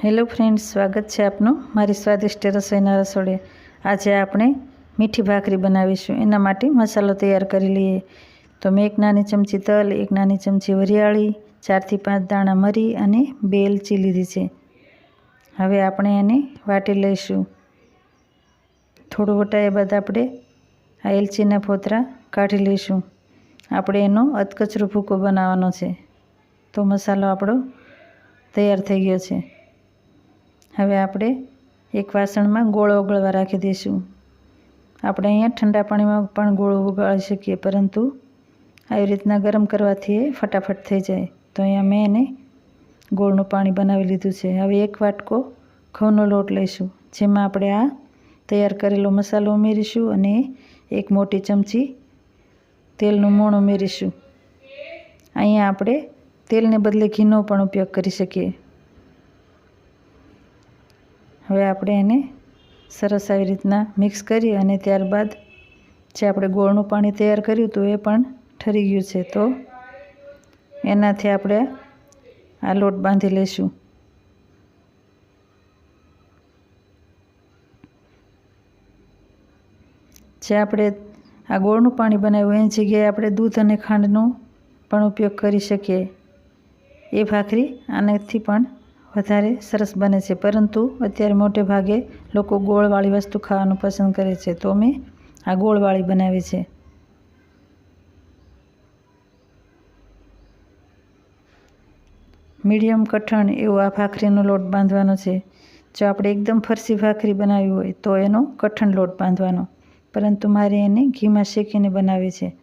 Hello friends, સ્વાગત છે આપનું મારી સ્વાદિષ્ટ રસોઈના રસોડે। આજે આપણે મીઠી ભાખરી બનાવીશું। એના માટે મસાલો તૈયાર કરી લઈએ। તો મેં એક નાની ચમચી તલ, એક નાની ચમચી વરિયાળી, 4 થી 5 દાણા મરી અને 2 એલચી લીધી છે। હવે આપણે એને વાટી લઈશું। થોડું વટાયા બાદ આપણે આ એલચીના ફોતરા કાઢી લઈશું। આપણે એનો અધકચરો ભૂકો બનાવવાનો છે। તો મસાલો આપણો તૈયાર થઈ ગયો છે। હવે આપણે એક વાસણમાં ગોળ ઓગળવા રાખી દઈશું। આપણે અહીંયા ઠંડા પાણીમાં પણ ગોળ ઓગાળી શકીએ, પરંતુ આવી રીતના ગરમ કરવાથી એ ફટાફટ થઈ જાય। તો અહીંયા મેં એને ગોળનું પાણી બનાવી લીધું છે। હવે એક વાટકો ઘઉંનો લોટ લઈશું, જેમાં આપણે આ તૈયાર કરેલો મસાલો ઉમેરીશું અને એક મોટી ચમચી તેલનું મોણ ઉમેરીશું। અહીંયા આપણે તેલને બદલે ઘીનો પણ ઉપયોગ કરી શકીએ। હવે આપણે એને સરસ આવી રીતના મિક્સ કરી અને ત્યારબાદ જે આપણે ગોળનું પાણી તૈયાર કર્યું હતું એ પણ ઠરી ગયું છે। તો એનાથી આપણે આ લોટ બાંધી લઈશું। જે આપણે આ ગોળનું પાણી બનાવ્યું એની જગ્યાએ આપણે દૂધ અને ખાંડનો પણ ઉપયોગ કરી શકીએ। એ ભાખરી આનાથી પણ વધારે સરસ બને છે, પરંતુ અત્યારે મોટે ભાગે લોકો ગોળવાળી વસ્તુ ખાવાનું પસંદ કરે છે, તો મેં આ ગોળવાળી બનાવી છે। મીડિયમ કઠણ એવો આ ભાખરીનો લોટ બાંધવાનો છે। જો આપણે એકદમ ફરસી ભાખરી બનાવી હોય તો એનો કઠણ લોટ બાંધવાનો, પરંતુ મારે એને ઘીમાં શેકીને બનાવી છે,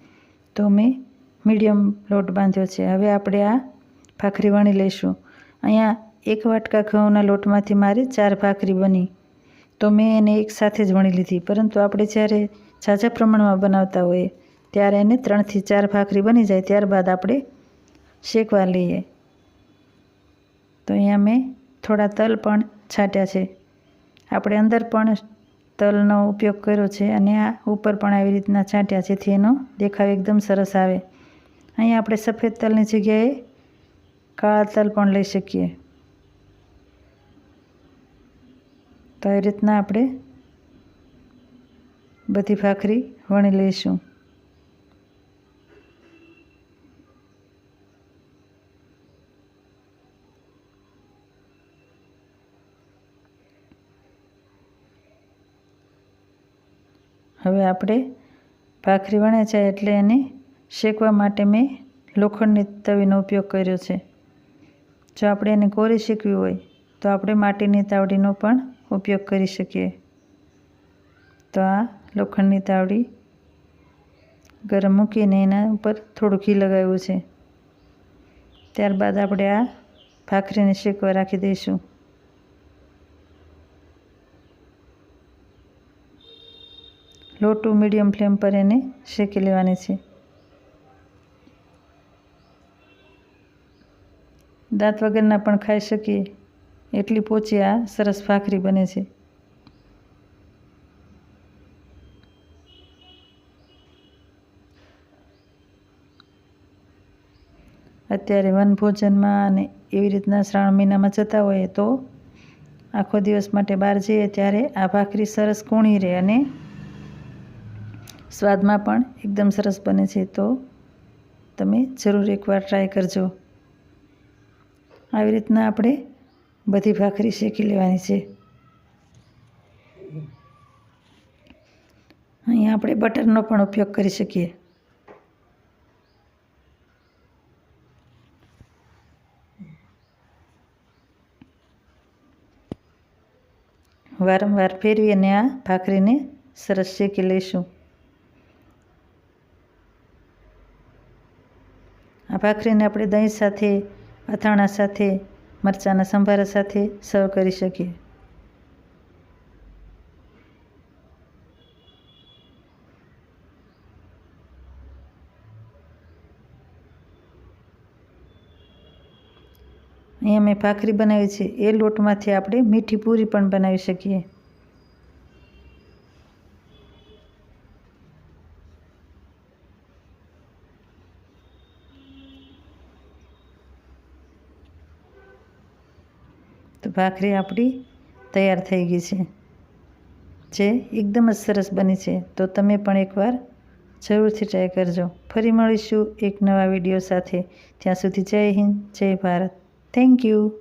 તો મેં મીડિયમ લોટ બાંધ્યો છે। હવે આપણે આ ભાખરી વણી લઈશું। અહીંયા 1 વાટકા ઘઉંના લોટમાંથી મારે 4 ભાખરી બની, તો મેં એને એક સાથે જ વણી લીધી। પરંતુ આપણે જ્યારે ઝાઝા પ્રમાણમાં બનાવતા હોઈએ ત્યારે એને 3 થી 4 ભાખરી બની જાય ત્યારબાદ આપણે શેકવા લઈએ। તો અહીંયા મેં થોડા તલ પણ છાંટ્યા છે। આપણે અંદર પણ તલનો ઉપયોગ કર્યો છે અને આ ઉપર પણ આવી રીતના છાંટ્યા, જેથી એનો દેખાવ એકદમ સરસ આવે। અહીંયા આપણે સફેદ તલની જગ્યાએ કાળા તલ પણ લઈ શકીએ। તો આવી રીતના આપણે બધી ભાખરી વણી લઈશું। હવે આપણે ભાખરી વણ્યા છે એટલે એને શેકવા માટે મેં લોખંડની તવીનો ઉપયોગ કર્યો છે। જો આપણે એને કોરી શેકવી હોય તો આપણે માટીની તાવડીનો પણ ઉપયોગ કરી શકીએ। તો આ લોખંડની તાવડી ગરમ મૂકીને એના ઉપર થોડું ઘી લગાવ્યું છે। ત્યારબાદ આપણે આ ભાખરીને શેકવા રાખી દઈશું। લો ટુ મીડિયમ ફ્લેમ પર એને શેકી લેવાની છે। દાંત વગરના પણ ખાઈ શકીએ એટલી પોચી આ સરસ ભાખરી બને છે। અત્યારે વનભોજનમાં અને એવી રીતના શ્રાવણ મહિનામાં જતા હોઈએ તો આખો દિવસ માટે બહાર જઈએ ત્યારે આ ભાખરી સરસ કૂણી રહે અને સ્વાદમાં પણ એકદમ સરસ બને છે। તો તમે જરૂર એકવાર ટ્રાય કરજો। આવી રીતના આપણે બધી ભાખરી શેકી લેવાની છે। અહીંયા આપણે બટરનો પણ ઉપયોગ કરી શકીએ। વારંવાર ફેરવી અને આ ભાખરીને સરસ શેકી લઈશું। આ ભાખરીને આપણે દહીં સાથે, અથાણા સાથે, મરચાંના સંભારા સાથે સર્વ કરી શકીએ। અહીંયા મેં ભાખરી બનાવી છે એ લોટમાંથી આપણે મીઠી પૂરી પણ બનાવી શકીએ। તો તો ભાખરી આપણી તૈયાર થઈ ગઈ છે, જે એકદમ જ સરસ બની છે. તો તમે પણ એકવાર જરૂરથી ટ્રાય કરજો. ફરી મળીશું એક નવા વિડીયો સાથે. ત્યાં સુધી જય હિન્દ, જય ભારત. Thank you.